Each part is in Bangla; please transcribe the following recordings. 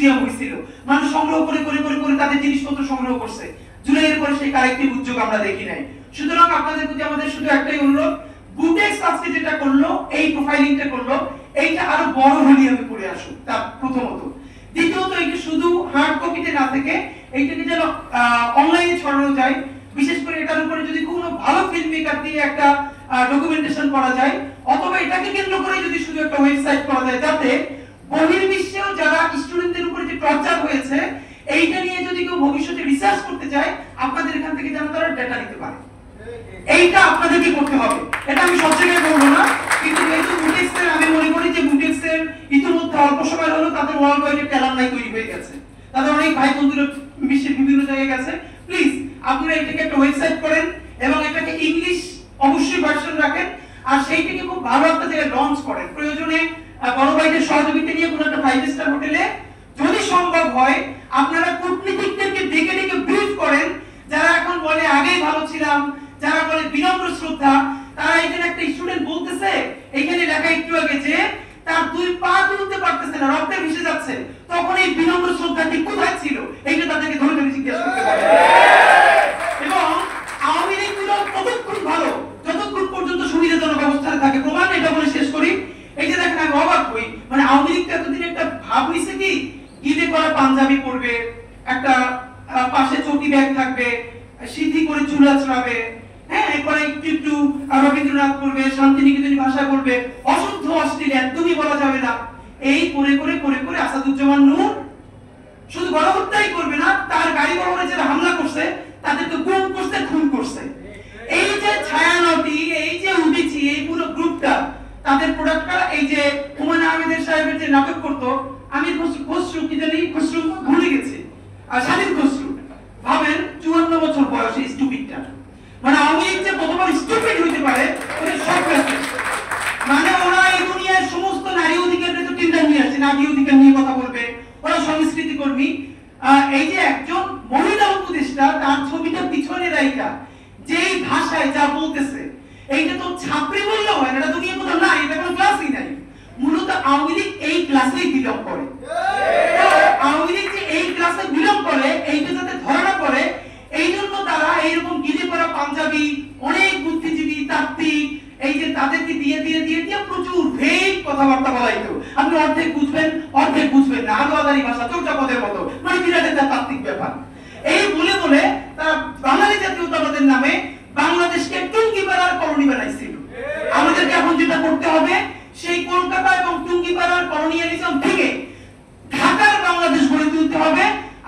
মিউজিয়াম হয়েছিল, মানুষ সংগ্রহ করে করে করে করে তাদের জিনিসপত্র সংগ্রহ করছে। জুলাইয়ের পরে সেই কালেক্টিভ উদ্যোগ আমরা দেখি নাই। সুতরাং আপনাদের প্রতি আমাদের শুধু একটাই অনুরোধ, বুটেক্স আজকে যেটা করলো, এই প্রোফাইলিংটা করলো, এইটা আরো বড় ভলিউমে করে আসুক। তা প্রথমত। দ্বিতীয়ত, এটা শুধু হার্ড কপিতে না থেকে এইটাকে যেন অনলাইনে ছড়ানো যায়। বিশেষ করে এটার উপরে যদি কোনো ভালো ফিল্ম মেকার দিয়ে একটা ডকুমেন্টেশন করা যায়, অথবা এটাকে কেন্দ্র করে যদি শুধু একটা ওয়েবসাইট করা যায়, যাতে বহির্বিশ্বেও যারা স্টুডেন্টদের উপরে যে টর্চার হয়েছে এইটা নিয়ে যদি কেউ ভবিষ্যতে রিসার্চ করতে চায়, আপনাদের এখান থেকে যেন তারা ডেটা নিতে পারে। এইটা আপনাদেরকে করতে হবে। এটা আমি সব জায়গায় বলবো না, কিন্তু যেহেতু বুটেক্সের, আমি মনে করি যে বুটেক্সের ইতিমধ্যে অল্প সময় হলো তাদের ওয়ার্ল্ড ওয়াইড একটা অ্যালামনাই তৈরি হয়ে গেছে, তাদের অনেক ভাই বন্ধুরা বিশ্বের বিভিন্ন জায়গায় গেছে। প্লিজ আপনারা এটাকে একটা ওয়েবসাইট করেন এবং এটাকে ইংলিশ অবশ্যই ভার্সন রাখেন, আর সেইটাকে খুব ভালো একটা জায়গায় লঞ্চ করেন। প্রয়োজনে বড় ভাইদের সহযোগিতা নিয়ে কোনো একটা 5 স্টার হোটেলে যদি সম্ভব হয় আপনারা কূটনীতিকদেরকে ডেকে ডেকে ব্রিফ করেন, যারা এখন বলে আগেই ভালো ছিলাম, যারা বলে বিনম্র শ্রদ্ধা, তারা এখানে একটা স্টুডেন্ট বলতেছে এখানে লেখা একটু আগে যে তার 2 পা তুলতে পারতেছে না, রক্তে ভেসে যাচ্ছে, তখন এই বিনম্র শ্রদ্ধাটি কোথায় ছিল, এইটা তাদেরকে ধরে ধরে জিজ্ঞাসা করতে পারে। এবং আওয়ামী লীগ গুলো ততক্ষণ ভালো যতক্ষণ পর্যন্ত সুবিধাজনক অবস্থায় থাকে। প্রমাণ এটা বলে শেষ করি, এই যে দেখেন আমি অবাক হই, মানে আওয়ামী লীগ এতদিন একটা ভাব নিছে কি গিলে করা পাঞ্জাবি পরবে, একটা পাশে চটি ব্যাগ থাকবে, সিদ্ধি করে চুল আঁচড়াবে, হ্যাঁ, এরপরে একটু একটু রবীন্দ্রনাথ পড়বে, শান্তিনিকেতনী ভাষা বলবে, অশুদ্ধ অশ্লীল একদমই বলা যাবে না। এই করে করে করে করে আসাদুজ্জামান নূর শুধু গণহত্যাই করবে না, তার গাড়ি বহরে যারা হামলা করছে তাদেরকে গুম করছে, খুন করছে। এই যে ছায়ানটি, এই যে উদিচি, এই পুরো গ্রুপটা, তাদের প্রোডাক্টটা এই যে হুমায়ুন আহমেদের সাহেবের যে নাটক করতো, আমি খসরু কি জানি, খসরু ভুলে গেছি, আর স্বাধীন খসরু, ভাবেন 54 বছর বয়সে স্টুপিডটা, মানে আওয়ামী লীগ যে কতবার স্টুপিড হইতে পারে ওদের সব আছে। মানে ওরা এই দুনিয়ার সমস্ত নারী অধিকারের তো চিন্তা নিয়ে আসছে, নারী অধিকার নিয়ে কথা বলবে, ওরা সংস্কৃতি কর্মী। এই যে একজন মহিলা উপদেষ্টা, তার ছবিটা পিছনে রাইখা যেই ভাষায় যা বলতেছে, এইটা তো ছাত্রী বললে হয় না, এটা দুনিয়া কোথাও নাই, এটা কোনো ক্লাসই নাই। মূলত আওয়ামী লীগ এই ক্লাসেই বিলং করে। আওয়ামী লীগ যে এই ক্লাসে বিলং করে, এইটা যাতে ধরা না পড়ে, এই জন্য তারা এইরকম গিলে করা পাঞ্জাবি, অনেক বুদ্ধিজীবী তাত্ত্বিক, এই যে তাদেরকে দিয়ে দিয়ে দিয়ে দিয়ে প্রচুর ভেগ কথাবার্তা বলাইতো। আপনি অর্ধেক বুঝবেন, অর্ধেক বুঝবেন না, আদোয়াদারি ভাষা, চৌচাপদের মতো, মানে বিরাট একটা তাত্ত্বিক ব্যাপার। এই বলে বলে তারা বাঙালি জাতীয়তাবাদের নামে বাংলাদেশকে টুঙ্গিপাড়ার কলোনি বানাইছিল। আমাদেরকে এখন যেটা করতে হবে, সেই কলকাতা এবং টুঙ্গিপাড়ার কলোনিয়ালিজম থেকে ঢাকার বাংলাদেশ গড়ে তুলতে হবে।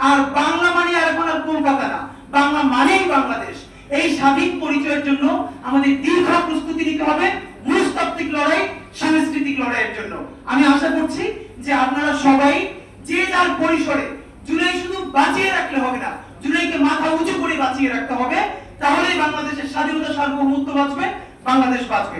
আর বাংলা মানে আর এখন আর কলকাতা না, বাংলা মানেই বাংলাদেশ। এই স্বাধীন পরিচয়ের জন্য আমাদের দীর্ঘ প্রস্তুতি নিতে হবে, মনস্তাত্ত্বিক লড়াই, সাংস্কৃতিক লড়াইয়ের জন্য। আমি আশা করছি যে আপনারা সবাই যে যার পরিসরে জুলাই শুধু বাঁচিয়ে রাখলে হবে না, জুলাইকে মাথা উঁচু করে বাঁচিয়ে রাখতে হবে, তাহলেই বাংলাদেশের স্বাধীনতা, সার্বভৌমত্ব বাঁচবে, বাংলাদেশ বাঁচবে।